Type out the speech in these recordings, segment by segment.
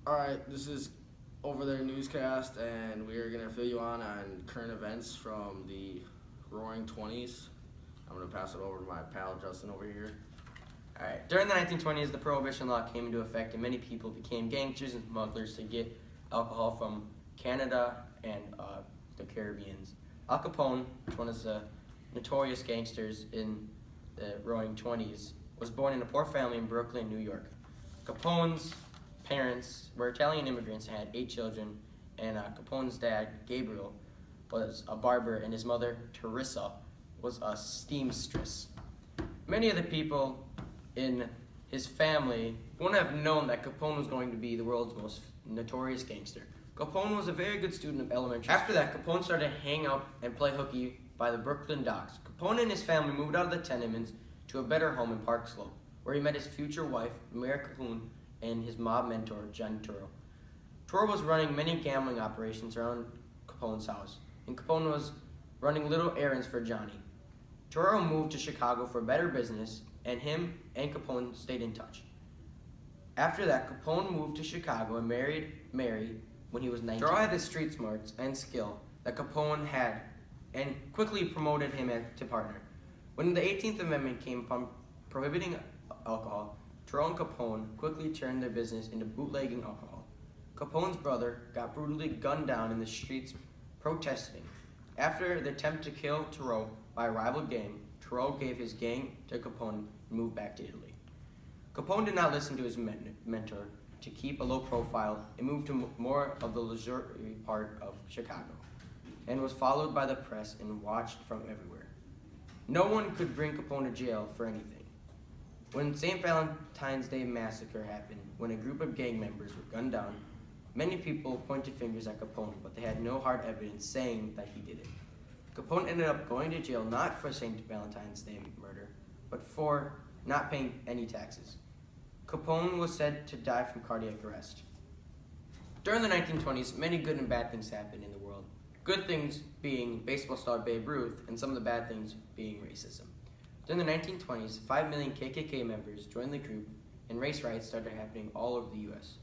All right, this is Over There Newscast, and we are going to fill you on current events from the Roaring Twenties. I'm going to pass it over to my pal Justin over here. All right. During the 1920s, the Prohibition law came into effect, and many people became gangsters and smugglers to get alcohol from Canada and the Caribbeans. Al Capone, one of the notorious gangsters in the Roaring Twenties, was born in a poor family in Brooklyn, New York. Capone's parents were Italian immigrants and had 8 children, and Capone's dad, Gabriel, was a barber, and his mother, Teresa, was a seamstress. Many of the people in his family wouldn't have known that Capone was going to be the world's most notorious gangster. Capone was a very good student of elementary school. After that, Capone started to hang out and play hooky by the Brooklyn docks. Capone and his family moved out of the tenements to a better home in Park Slope, where he met his future wife, Mary Capone, and his mob mentor, Johnny Toro. Toro was running many gambling operations around Capone's house, and Capone was running little errands for Johnny. Toro moved to Chicago for better business, and him and Capone stayed in touch. After that, Capone moved to Chicago and married Mary when he was 19. Toro had the street smarts and skill that Capone had and quickly promoted him to partner. When the 18th Amendment came upon prohibiting alcohol, Toro and Capone quickly turned their business into bootlegging alcohol. Capone's brother got brutally gunned down in the streets protesting. After the attempt to kill Toro by a rival gang, Toro gave his gang to Capone and moved back to Italy. Capone did not listen to his mentor to keep a low profile and moved to more of the leisurely part of Chicago, and was followed by the press and watched from everywhere. No one could bring Capone to jail for anything. When St. Valentine's Day massacre happened, when a group of gang members were gunned down, many people pointed fingers at Capone, but they had no hard evidence saying that he did it. Capone ended up going to jail not for St. Valentine's Day murder, but for not paying any taxes. Capone was said to die from cardiac arrest. During the 1920s, many good and bad things happened in the world. Good things being baseball star Babe Ruth, and some of the bad things being racism. During the 1920s, 5 million KKK members joined the group, and race riots started happening all over the U.S.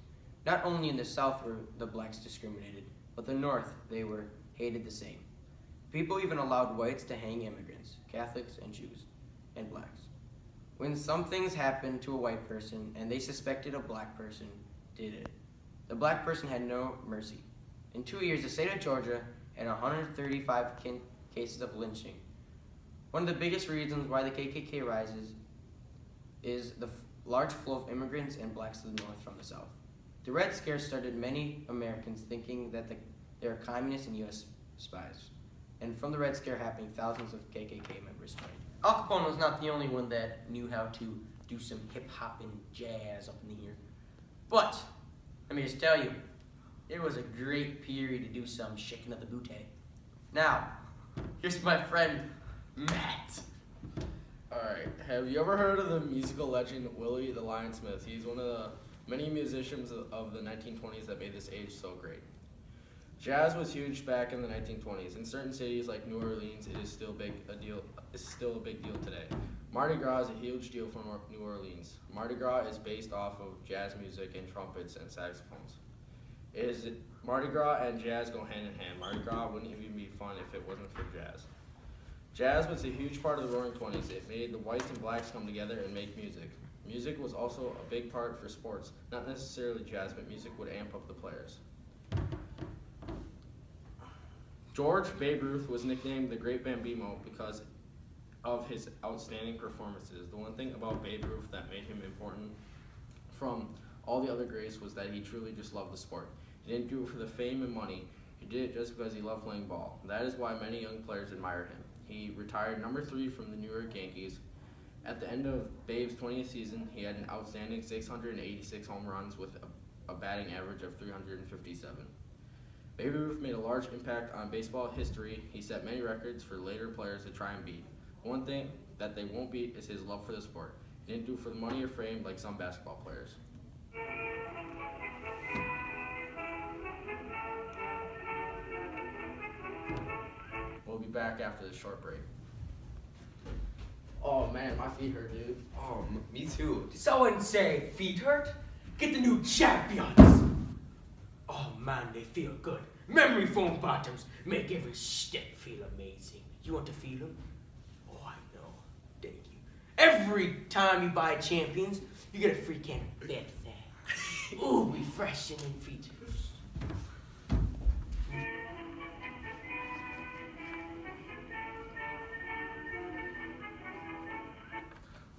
Not only in the South were the blacks discriminated, but the North, they were hated the same. People even allowed whites to hang immigrants, Catholics and Jews, and blacks. When some things happened to a white person and they suspected a black person did it, the black person had no mercy. In 2 years, the state of Georgia had 135 cases of lynching. One of the biggest reasons why the KKK rises is the large flow of immigrants and blacks to the north from the south. The Red Scare started many Americans thinking that they were communists and U.S. spies. And from the Red Scare happening, thousands of KKK members joined. Al Capone was not the only one that knew how to do some hip-hop and jazz up in here. But, let me just tell you, it was a great period to do some shaking of the booty. Now, here's my friend, Matt. All right, have you ever heard of the musical legend Willie the Lion Smith? He's one of the many musicians of the 1920s that made this age so great. Jazz was huge back in the 1920s. In certain cities like New Orleans, it is still a big deal today. Mardi Gras is a huge deal for New Orleans. Mardi Gras is based off of jazz music and trumpets and saxophones. Mardi Gras and jazz go hand in hand. Mardi Gras wouldn't even be fun if it wasn't for jazz. Jazz was a huge part of the Roaring Twenties. It made the whites and blacks come together and make music. Music was also a big part for sports. Not necessarily jazz, but music would amp up the players. George Babe Ruth was nicknamed the Great Bambino because of his outstanding performances. The one thing about Babe Ruth that made him important from all the other greats was that he truly just loved the sport. He didn't do it for the fame and money. He did it just because he loved playing ball. That is why many young players admired him. He retired number 3 from the New York Yankees. At the end of Babe's 20th season, he had an outstanding 686 home runs with a batting average of 357. Babe Ruth made a large impact on baseball history. He set many records for later players to try and beat. One thing that they won't beat is his love for the sport. He didn't do it for the money or fame like some basketball players. We'll be back after this short break. Oh man, my feet hurt, dude. Oh, me too. Someone say feet hurt? Get the new champions! Oh man, they feel good. Memory foam bottoms make every step feel amazing. You want to feel them? Oh, I know. Thank you. Every time you buy Champions, you get a free can of that. Ooh, refreshing features.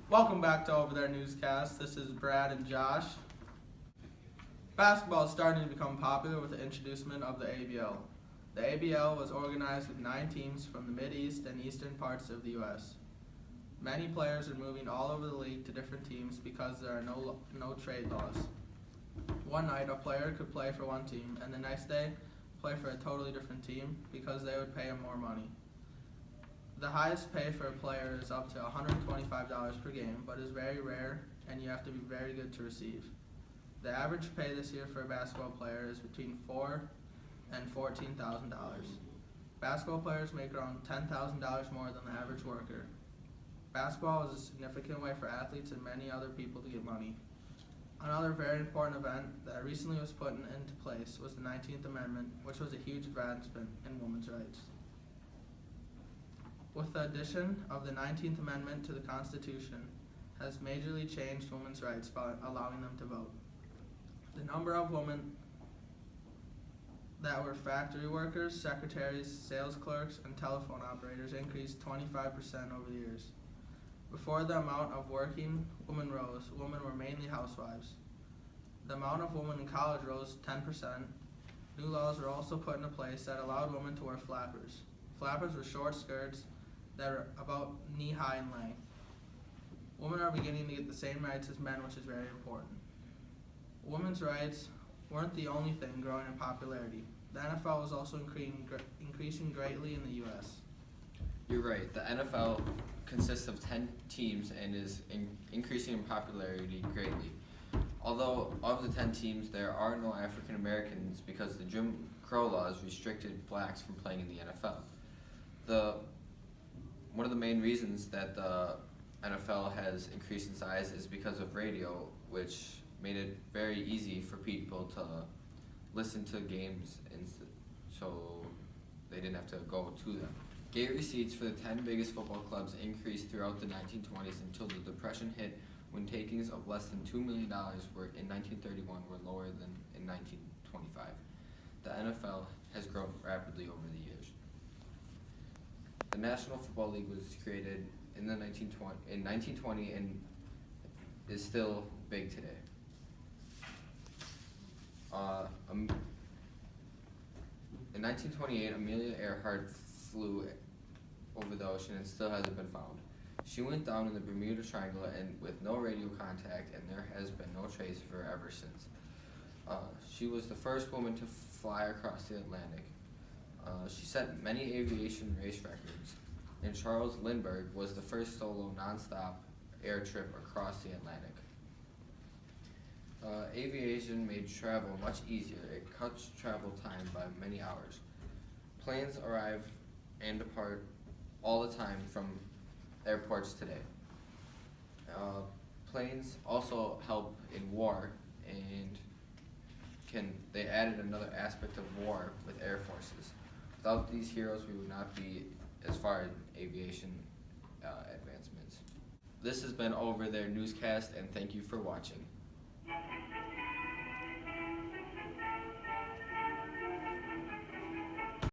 Welcome back to Over There Newscast. This is Brad and Josh. Basketball is starting to become popular with the introduction of the ABL. The ABL was organized with 9 teams from the Mideast and eastern parts of the U.S. Many players are moving all over the league to different teams because there are no trade laws. One night, a player could play for one team, and the next day, play for a totally different team because they would pay him more money. The highest pay for a player is up to $125 per game, but is very rare, and you have to be very good to receive. The average pay this year for a basketball player is between $4,000 and $14,000. Basketball players make around $10,000 more than the average worker. Basketball is a significant way for athletes and many other people to get money. Another very important event that recently was put into place was the 19th Amendment, which was a huge advancement in women's rights. With the addition of the 19th Amendment to the Constitution has majorly changed women's rights by allowing them to vote. The number of women that were factory workers, secretaries, sales clerks, and telephone operators increased 25% over the years. Before the amount of working women rose, women were mainly housewives. The amount of women in college rose 10%. New laws were also put into place that allowed women to wear flappers. Flappers were short skirts that are about knee-high in length. Women are beginning to get the same rights as men, which is very important. Women's rights weren't the only thing growing in popularity. The NFL was also increasing greatly in the U.S. You're right. The NFL consists of 10 teams and is increasing in popularity greatly. Although of the 10 teams, there are no African Americans because the Jim Crow laws restricted blacks from playing in the NFL. One of the main reasons that the NFL has increased in size is because of radio, which made it very easy for people to listen to games, so they didn't have to go to them. Gate receipts for the 10 biggest football clubs increased throughout the 1920s until the Depression hit, when takings of less than $2 million in 1931 were lower than in 1925. The NFL has grown rapidly over the years. The National Football League was created in 1920 and is still big today. In 1928, Amelia Earhart flew over the ocean and still hasn't been found. She went down in the Bermuda Triangle and with no radio contact, and there has been no trace of her ever since. She was the first woman to fly across the Atlantic. She set many aviation race records, and Charles Lindbergh was the first solo nonstop air trip across the Atlantic. Aviation made travel much easier. It cuts travel time by many hours. Planes arrive and depart all the time from airports today. Planes also help in war, and they added another aspect of war with air forces. Without these heroes, we would not be as far in aviation advancements. This has been Over There Newscast, and thank you for watching.